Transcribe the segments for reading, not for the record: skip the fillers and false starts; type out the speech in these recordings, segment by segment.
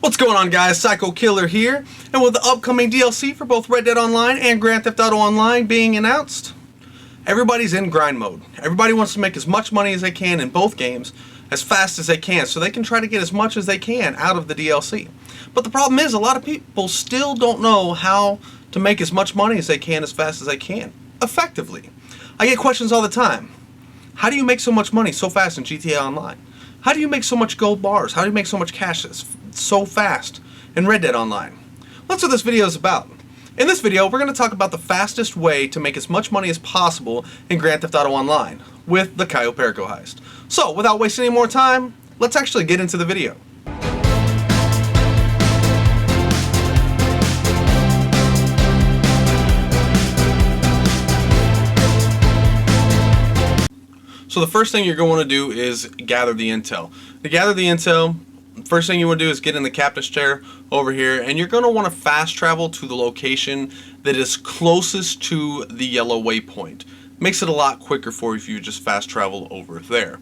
What's going on, guys? Psycho Killer here, and with the upcoming DLC for both Red Dead Online and Grand Theft Auto Online being announced, everybody's in grind mode. Everybody wants to make as much money as they can in both games as fast as they can so they can try to get as much as they can out of the DLC. But the problem is a lot of people still don't know how to make as much money as they can as fast as they can, effectively. I get questions all the time. How do you make so much money so fast in GTA Online? How do you make so much gold bars? How do you make so much cash so fast in Red Dead Online? That's what this video is about. In this video, we're going to talk about the fastest way to make as much money as possible in Grand Theft Auto Online with the Cayo Perico heist. So, without wasting any more time, let's actually get into the video. So the first thing you're going to want to do is gather the intel. To gather the intel, first thing you want to do is get in the captain's chair over here, and you're going to want to fast travel to the location that is closest to the yellow waypoint. Makes it a lot quicker for you if you just fast travel over there.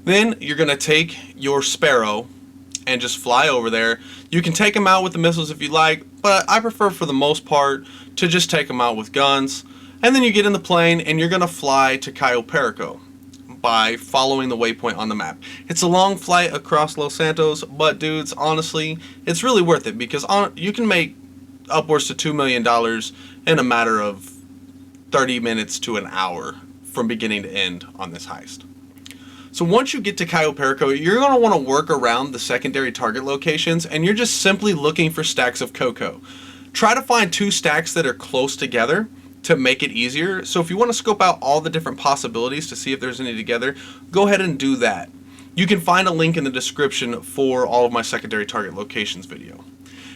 Then you're going to take your Sparrow and just fly over there. You can take them out with the missiles if you like, but I prefer for the most part to just take them out with guns. And then you get in the plane and you're going to fly to Cayo Perico by following the waypoint on the map. It's a long flight across Los Santos, but dudes, honestly, it's really worth it because you can make upwards to $2 million in a matter of 30 minutes to an hour from beginning to end on this heist. So once you get to Cayo Perico, you're going to want to work around the secondary target locations, and you're just simply looking for stacks of cocoa. Try to find 2 stacks that are close together to make it easier. So if you want to scope out all the different possibilities to see if there's any together, go ahead and do that. You can find a link in the description for all of my secondary target locations video.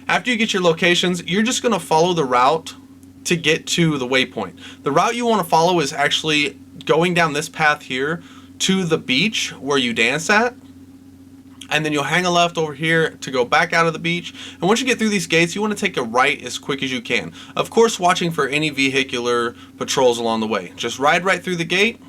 After you get your locations, you're just going to follow the route to get to the waypoint. The route you want to follow is actually going down this path here to the beach where you dance at, and then you'll hang a left over here to go back out of the beach. And once you get through these gates, you want to take a right as quick as you can. Of course, watching for any vehicular patrols along the way. Just ride right through the gate,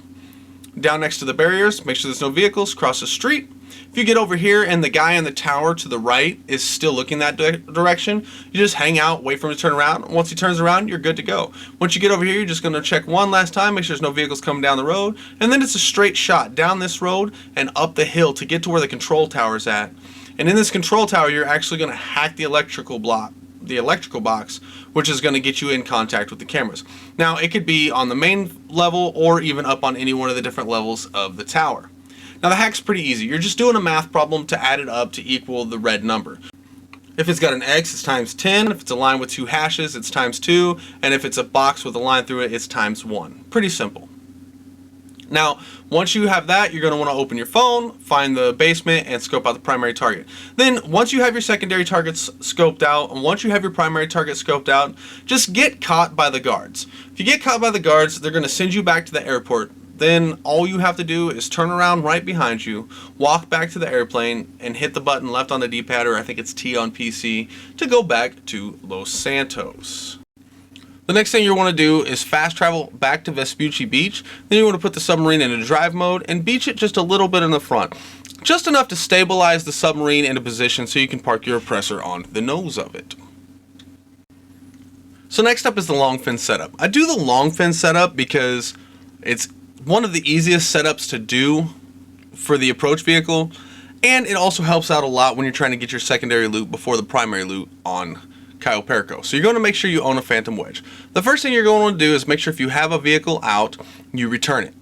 down next to the barriers, make sure there's no vehicles, cross the street. If you get over here and the guy in the tower to the right is still looking that direction, you just hang out, wait for him to turn around. Once he turns around, you're good to go. Once you get over here, you're just going to check one last time, make sure there's no vehicles coming down the road, and then it's a straight shot down this road and up the hill to get to where the control tower is at. And in this control tower, you're actually going to hack the electrical box, which is going to get you in contact with the cameras. Now, it could be on the main level or even up on any one of the different levels of the tower. Now, the hack's pretty easy. You're just doing a math problem to add it up to equal the red number. If it's got an X, it's times 10. If it's a line with 2 hashes, it's times 2. And if it's a box with a line through it, it's times 1. Pretty simple. Now, once you have that, you're going to want to open your phone, find the basement, and scope out the primary target. Then, once you have your secondary targets scoped out, and once you have your primary target scoped out, just get caught by the guards. If you get caught by the guards, they're going to send you back to the airport. Then all you have to do is turn around right behind you, walk back to the airplane, and hit the button left on the D-pad, or I think it's T on PC, to go back to Los Santos. The next thing you want to do is fast travel back to Vespucci Beach. Then you want to put the submarine into drive mode and beach it just a little bit in the front. Just enough to stabilize the submarine into position so you can park your oppressor on the nose of it. So next up is the long fin setup. I do the long fin setup because it's one of the easiest setups to do for the approach vehicle, and it also helps out a lot when you're trying to get your secondary loot before the primary loot on Cayo Perico. So you're going to make sure you own a Phantom Wedge. The first thing you're going to do is make sure if you have a vehicle out, you return it.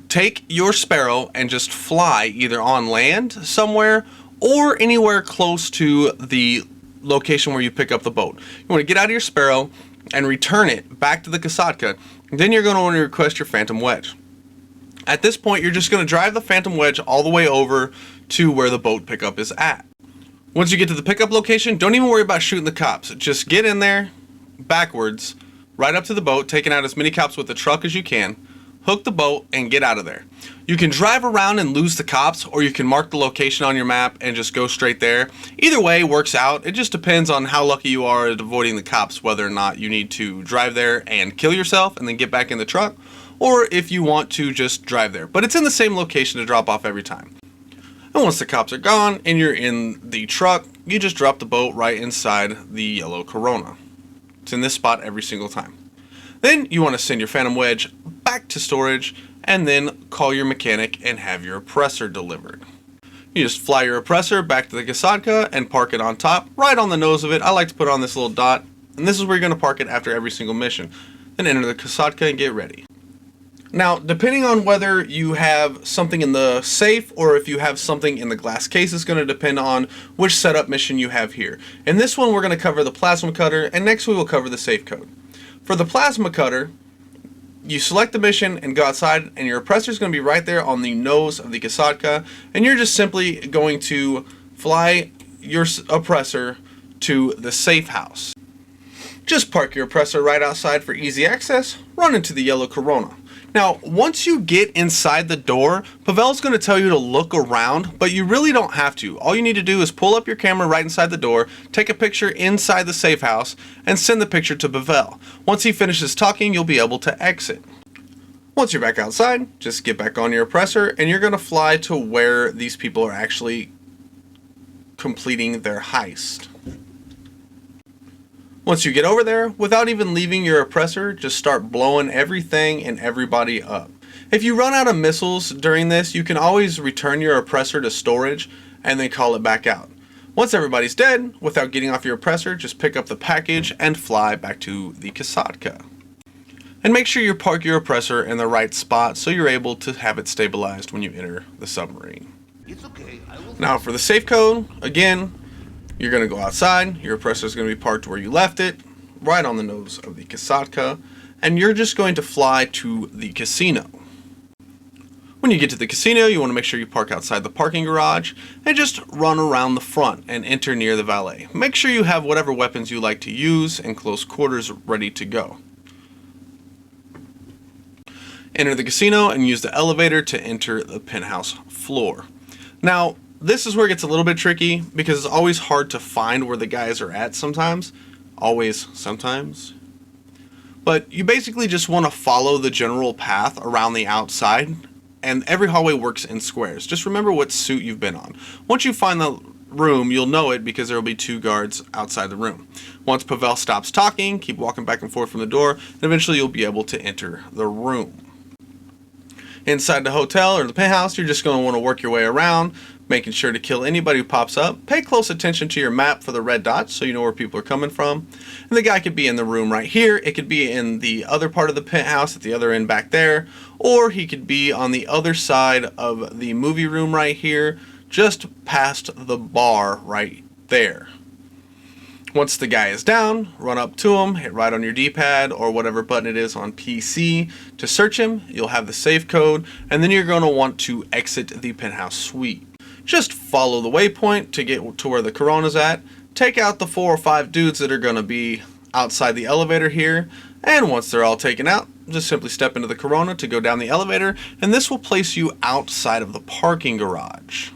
Take your Sparrow and just fly either on land somewhere or anywhere close to the location where you pick up the boat. You want to get out of your Sparrow and return it back to the Kasatka. Then you're going to want to request your Phantom Wedge. At this point, you're just going to drive the Phantom Wedge all the way over to where the boat pickup is at. Once you get to the pickup location, don't even worry about shooting the cops. Just get in there, backwards, right up to the boat, taking out as many cops with the truck as you can, hook the boat, and get out of there. You can drive around and lose the cops, or you can mark the location on your map and just go straight there. Either way works out. It just depends on how lucky you are at avoiding the cops, whether or not you need to drive there and kill yourself and then get back in the truck, or if you want to just drive there. But it's in the same location to drop off every time. And once the cops are gone and you're in the truck, you just drop the boat right inside the yellow Corona. It's in this spot every single time. Then you want to send your Phantom Wedge back to storage and then call your mechanic and have your oppressor delivered. You just fly your oppressor back to the Kasadka and park it on top, right on the nose of it. I like to put on this little dot, and this is where you're going to park it after every single mission. Then enter the Kasadka and get ready. Now, depending on whether you have something in the safe or if you have something in the glass case is going to depend on which setup mission you have here. In this one, we're going to cover the plasma cutter, and next we will cover the safe code. For the plasma cutter, you select the mission and go outside, and your oppressor is going to be right there on the nose of the Kasadka, and you're just simply going to fly your oppressor to the safe house. Just park your oppressor right outside for easy access, run into the yellow Corona. Now, once you get inside the door, Pavel's going to tell you to look around, but you really don't have to. All you need to do is pull up your camera right inside the door, take a picture inside the safe house, and send the picture to Pavel. Once he finishes talking, you'll be able to exit. Once you're back outside, just get back on your oppressor, and you're going to fly to where these people are actually completing their heist. Once you get over there, without even leaving your oppressor, just start blowing everything and everybody up. If you run out of missiles during this, you can always return your oppressor to storage and then call it back out. Once everybody's dead, without getting off your oppressor, just pick up the package and fly back to the Kasadka. And make sure you park your oppressor in the right spot so you're able to have it stabilized when you enter the submarine. It's okay. Now for the safe code, again, you're going to go outside, your oppressor is going to be parked where you left it, right on the nose of the Kasadka, and you're just going to fly to the casino. When you get to the casino, you want to make sure you park outside the parking garage, and just run around the front and enter near the valet. Make sure you have whatever weapons you like to use in close quarters ready to go. Enter the casino and use the elevator to enter the penthouse floor. Now, this is where it gets a little bit tricky because it's always hard to find where the guys are at sometimes. Sometimes. But you basically just want to follow the general path around the outside, and every hallway works in squares. Just remember what suit you've been on. Once you find the room, you'll know it because there will be 2 guards outside the room. Once Pavel stops talking, keep walking back and forth from the door, and eventually you'll be able to enter the room. Inside the hotel or the penthouse, you're just going to want to work your way around, making sure to kill anybody who pops up. Pay close attention to your map for the red dots so you know where people are coming from. And the guy could be in the room right here. It could be in the other part of the penthouse at the other end back there. Or he could be on the other side of the movie room right here, just past the bar right there. Once the guy is down, run up to him, hit right on your D-pad or whatever button it is on PC to search him. You'll have the safe code, and then you're going to want to exit the penthouse suite. Just follow the waypoint to get to where the Corona's at. Take out the 4 or 5 dudes that are going to be outside the elevator here, and once they're all taken out, just simply step into the Corona to go down the elevator, and this will place you outside of the parking garage.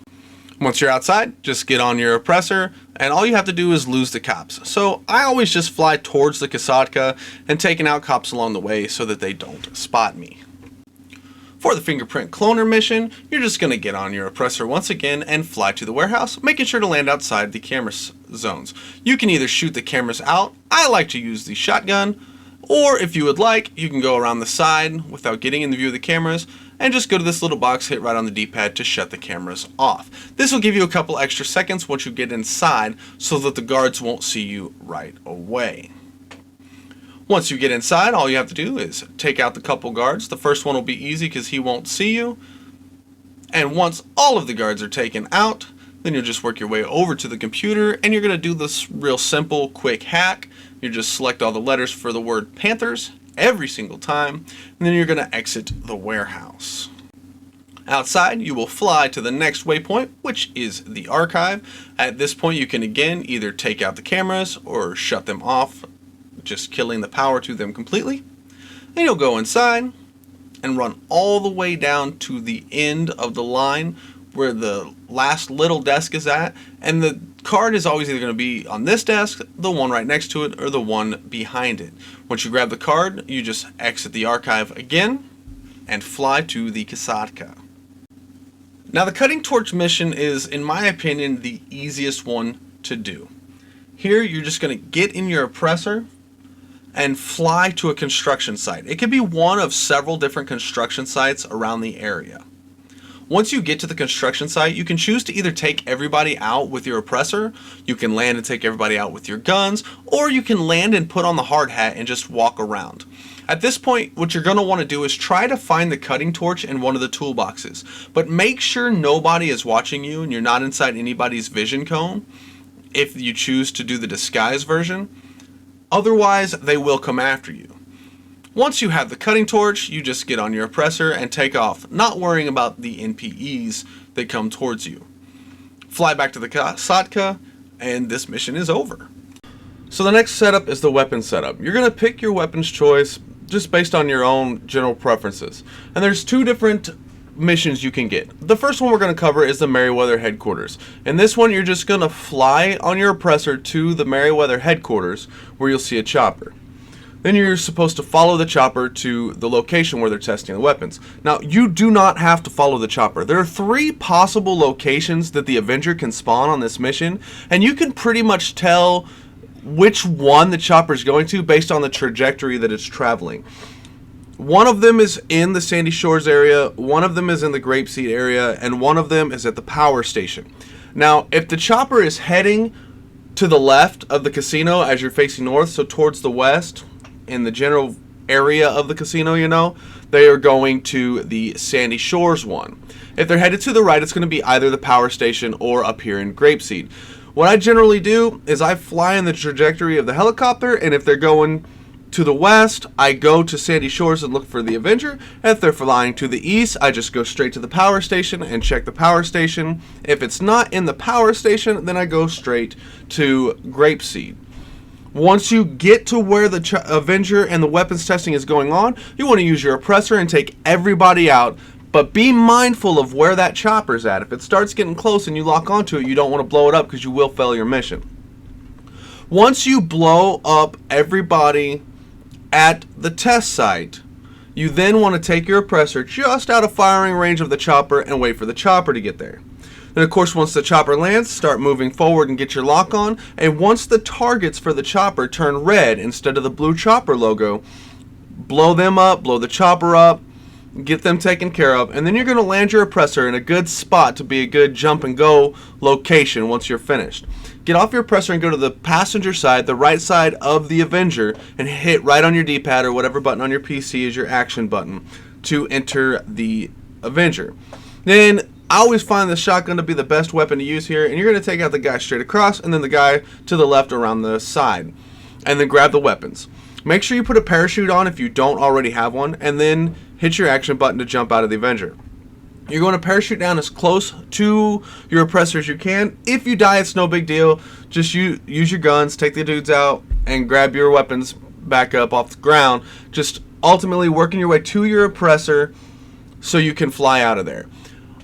Once you're outside, just get on your oppressor, and all you have to do is lose the cops. So I always just fly towards the Kasadka and taking out cops along the way so that they don't spot me. For the fingerprint cloner mission, you're just going to get on your oppressor once again and fly to the warehouse, making sure to land outside the camera zones. You can either shoot the cameras out, I like to use the shotgun, or if you would like, you can go around the side without getting in the view of the cameras, and just go to this little box, hit right on the D-pad to shut the cameras off. This will give you a couple extra seconds once you get inside so that the guards won't see you right away. Once you get inside, all you have to do is take out the couple guards. The first one will be easy because he won't see you. And once all of the guards are taken out, then you'll just work your way over to the computer and you're going to do this real simple, quick hack. You just select all the letters for the word Panthers every single time, and then you're going to exit the warehouse. Outside, you will fly to the next waypoint, which is the archive. At this point, you can again either take out the cameras or shut them off, just killing the power to them completely. Then you'll go inside and run all the way down to the end of the line where the last little desk is at, and the card is always either going to be on this desk, the one right next to it, or the one behind it. Once you grab the card, you just exit the archive again and fly to the Kasadka. Now the cutting torch mission is, in my opinion, the easiest one to do. Here, you're just going to get in your oppressor and fly to a construction site. It could be one of several different construction sites around the area. Once you get to the construction site, you can choose to either take everybody out with your oppressor, you can land and take everybody out with your guns, or you can land and put on the hard hat and just walk around. At this point, what you're going to want to do is try to find the cutting torch in one of the toolboxes, but make sure nobody is watching you and you're not inside anybody's vision cone if you choose to do the disguise version. Otherwise, they will come after you. Once you have the cutting torch, you just get on your oppressor and take off, not worrying about the NPEs that come towards you. Fly back to the Kasatka, and this mission is over. So the next setup is the weapon setup. You're going to pick your weapons choice just based on your own general preferences. And there's two different missions you can get. The first one we're going to cover is the Meriwether Headquarters. In this one, you're just going to fly on your oppressor to the Meriwether Headquarters, where you'll see a chopper. Then you're supposed to follow the chopper to the location where they're testing the weapons. Now, you do not have to follow the chopper. There are 3 possible locations that the Avenger can spawn on this mission, and you can pretty much tell which one the chopper is going to based on the trajectory that it's traveling. One of them is in the Sandy Shores area, one of them is in the Grapeseed area, and one of them is at the power station. Now, if the chopper is heading to the left of the casino as you're facing north, so towards the west, in the general area of the casino, they are going to the Sandy Shores one. If they're headed to the right, it's going to be either the power station or up here in Grapeseed. What I generally do is I fly in the trajectory of the helicopter, and if they're going to the west, I go to Sandy Shores and look for the Avenger. If they're flying to the east, I just go straight to the power station and check the power station. If it's not in the power station, then I go straight to Grapeseed. Once you get to where the Avenger and the weapons testing is going on, you want to use your oppressor and take everybody out, but be mindful of where that chopper's at. If it starts getting close and you lock onto it, you don't want to blow it up because you will fail your mission. Once you blow up everybody at the test site, you then want to take your oppressor just out of firing range of the chopper and wait for the chopper to get there. Then, of course, once the chopper lands, start moving forward and get your lock on. And once the targets for the chopper turn red instead of the blue chopper logo, blow them up, blow the chopper up, get them taken care of. And then you're going to land your oppressor in a good spot to be a good jump and go location once you're finished. Get off your oppressor and go to the passenger side, the right side of the Avenger, and hit right on your D-pad or whatever button on your PC is your action button to enter the Avenger. Then I always find the shotgun to be the best weapon to use here, and you're going to take out the guy straight across and then the guy to the left around the side, and then grab the weapons. Make sure you put a parachute on if you don't already have one, and then hit your action button to jump out of the Avenger. You're going to parachute down as close to your oppressor as you can. If you die, it's no big deal. Just use your guns, take the dudes out, and grab your weapons back up off the ground. Just ultimately working your way to your oppressor so you can fly out of there.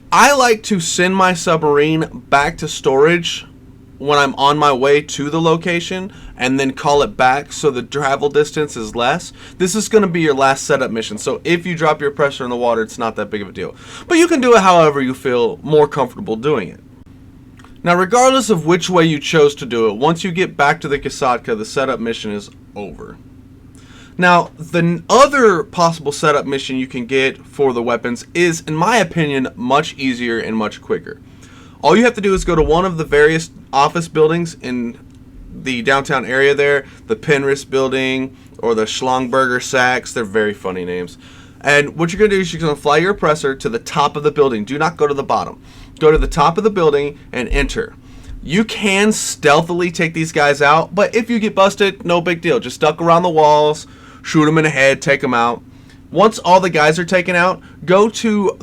I like to send my submarine back to storage when I'm on my way to the location and then call it back so the travel distance is less. This is going to be your last setup mission, so if you drop your pressure in the water, it's not that big of a deal. But you can do it however you feel more comfortable doing it. Now, regardless of which way you chose to do it, once you get back to the Kasatka, the setup mission is over. Now, the other possible setup mission you can get for the weapons is, in my opinion, much easier and much quicker. All you have to do is go to one of the various office buildings in the downtown area there, the Penrith building or the Schlongberger Sachs. They're very funny names. And what you're going to do is you're going to fly your oppressor to the top of the building. Do not go to the bottom. Go to the top of the building and enter. You can stealthily take these guys out, but if you get busted, no big deal. Just duck around the walls, shoot them in the head, take them out. Once all the guys are taken out, go to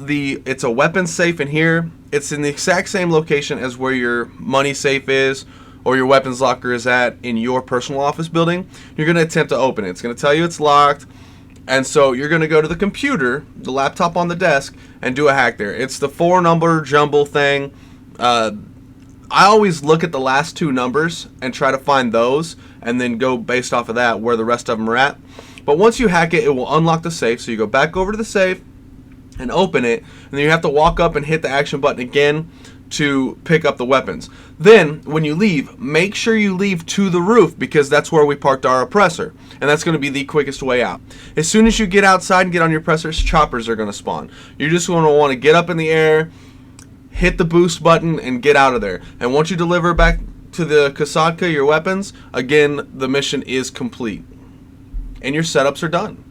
it's a weapons safe in here. It's in the exact same location as where your money safe is or your weapons locker is at in your personal office building. You're going to attempt to open it. It's going to tell you it's locked. And so you're going to go to the computer, the laptop on the desk, and do a hack there. It's the 4-number jumble thing. I always look at the last 2 numbers and try to find those and then go based off of that where the rest of them are at. But once you hack it, it will unlock the safe. So you go back over to the safe and open it, and then you have to walk up and hit the action button again to pick up the weapons. Then, when you leave, make sure you leave to the roof, because that's where we parked our oppressor, and that's going to be the quickest way out. As soon as you get outside and get on your oppressors, choppers are going to spawn. You're just going to want to get up in the air, hit the boost button, and get out of there. And once you deliver back to the Kasadka your weapons, again, the mission is complete. And your setups are done.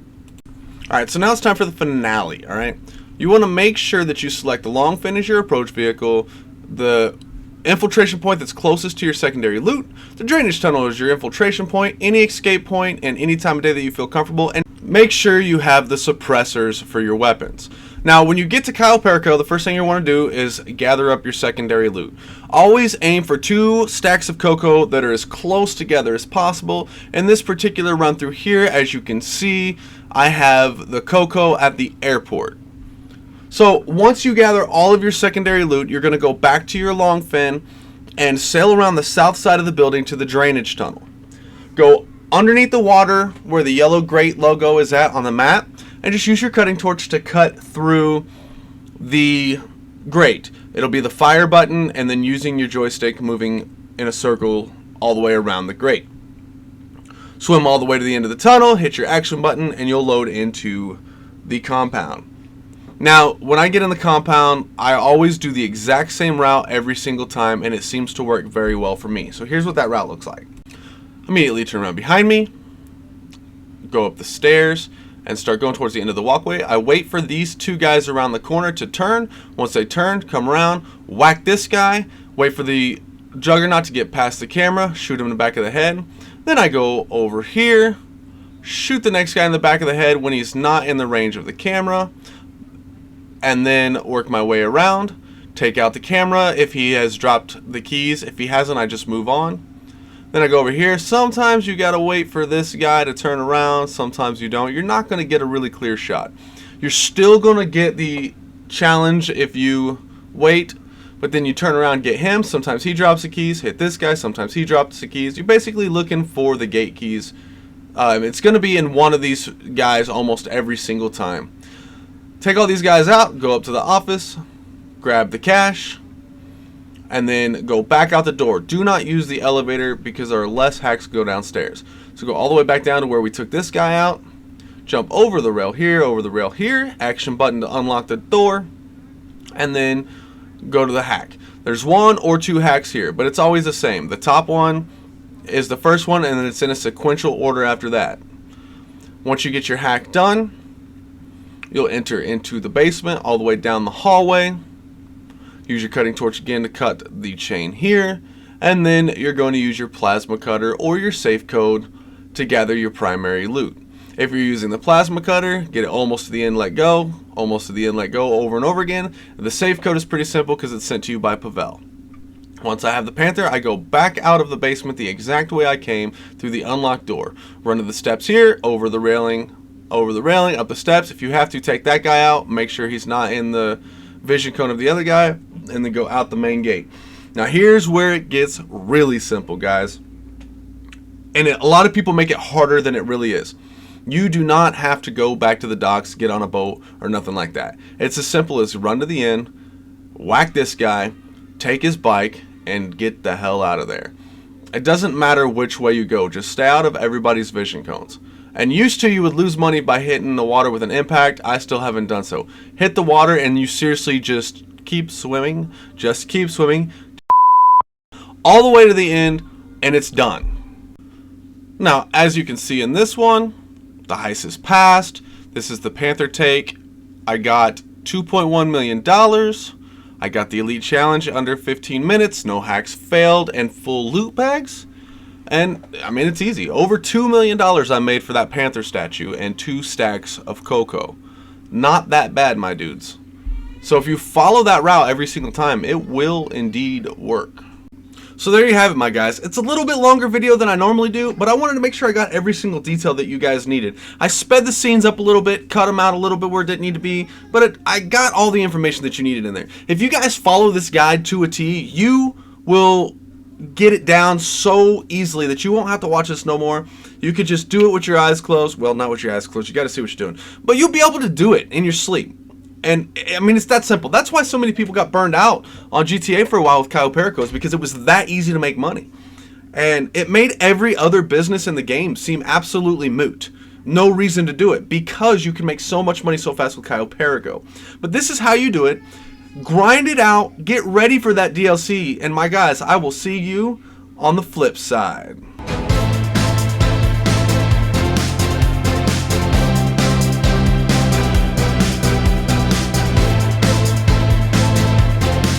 Alright, so now it's time for the finale, alright? You want to make sure that you select the long fin as your approach vehicle, the infiltration point that's closest to your secondary loot, the drainage tunnel is your infiltration point, any escape point, and any time of day that you feel comfortable, and make sure you have the suppressors for your weapons. Now, when you get to Kyle Perico, the first thing you want to do is gather up your secondary loot. Always aim for 2 stacks of cocoa that are as close together as possible. In this particular run through here, as you can see, I have the cocoa at the airport. So once you gather all of your secondary loot, you're going to go back to your long fin and sail around the south side of the building to the drainage tunnel. Go underneath the water where the yellow grate logo is at on the map, and just use your cutting torch to cut through the grate. It'll be the fire button, and then using your joystick moving in a circle all the way around the grate. Swim all the way to the end of the tunnel, hit your action button, and you'll load into the compound. Now, when I get in the compound, I always do the exact same route every single time, and it seems to work very well for me. So here's what that route looks like. Immediately turn around behind me, go up the stairs, and start going towards the end of the walkway. I wait for these 2 guys around the corner to turn. Once they turn, come around, whack this guy, wait for the Juggernaut to get past the camera, shoot him in the back of the head. Then I go over here, shoot the next guy in the back of the head when he's not in the range of the camera, and then work my way around, take out the camera if he has dropped the keys. If he hasn't, I just move on. Then I go over here. Sometimes you gotta wait for this guy to turn around, sometimes you don't. You're not gonna get a really clear shot. You're still gonna get the challenge if you wait, but then you turn around and get him. Sometimes he drops the keys, hit this guy, sometimes he drops the keys. You're basically looking for the gate keys. It's gonna be in one of these guys almost every single time. Take all these guys out, go up to the office, grab the cash, and then go back out the door. Do not use the elevator because there are less hacks go downstairs. So go all the way back down to where we took this guy out, jump over the rail here, action button to unlock the door, and then go to the hack. There's 1 or 2 hacks here, but it's always the same. The top one is the first one, and then it's in a sequential order after that. Once you get your hack done, you'll enter into the basement all the way down the hallway. Use your cutting torch again to cut the chain here, and then you're going to use your plasma cutter or your safe code to gather your primary loot. If you're using the plasma cutter, get it almost to the end, let go, almost to the end, let go, over and over again. The safe code is pretty simple because it's sent to you by Pavel. Once I have the Panther, I go back out of the basement the exact way I came, through the unlocked door. Run to the steps here, over the railing, up the steps. If you have to, take that guy out, make sure he's not in the vision cone of the other guy, and then go out the main gate. Now here's where it gets really simple, guys. And a lot of people make it harder than it really is. You do not have to go back to the docks, get on a boat, or nothing like that. It's as simple as run to the end, whack this guy, take his bike, and get the hell out of there. It doesn't matter which way you go, just stay out of everybody's vision cones. And used to, you would lose money by hitting the water with an impact. I still haven't done so. Hit the water and you seriously just keep swimming. Just keep swimming. All the way to the end, and it's done. Now, as you can see in this one, the heist is passed. This is the Panther take. I got $2.1 million. I got the Elite Challenge under 15 minutes. No hacks failed, and full loot bags. And, I mean, it's easy. Over $2 million I made for that Panther statue and 2 stacks of cocoa. Not that bad, my dudes. So if you follow that route every single time, it will indeed work. So there you have it, my guys. It's a little bit longer video than I normally do, but I wanted to make sure I got every single detail that you guys needed. I sped the scenes up a little bit, cut them out a little bit where it didn't need to be, but I got all the information that you needed in there. If you guys follow this guide to a T, you will get it down so easily that you won't have to watch this no more. You could just do it with your eyes closed. Well, not with your eyes closed. You got to see what you're doing. But you'll be able to do it in your sleep. And I mean, it's that simple. That's why so many people got burned out on GTA for a while with Cayo Perico, is because it was that easy to make money. And it made every other business in the game seem absolutely moot. No reason to do it, because you can make so much money so fast with Cayo Perico. But this is how you do it. Grind it out. Get ready for that DLC. And my guys, I will see you on the flip side.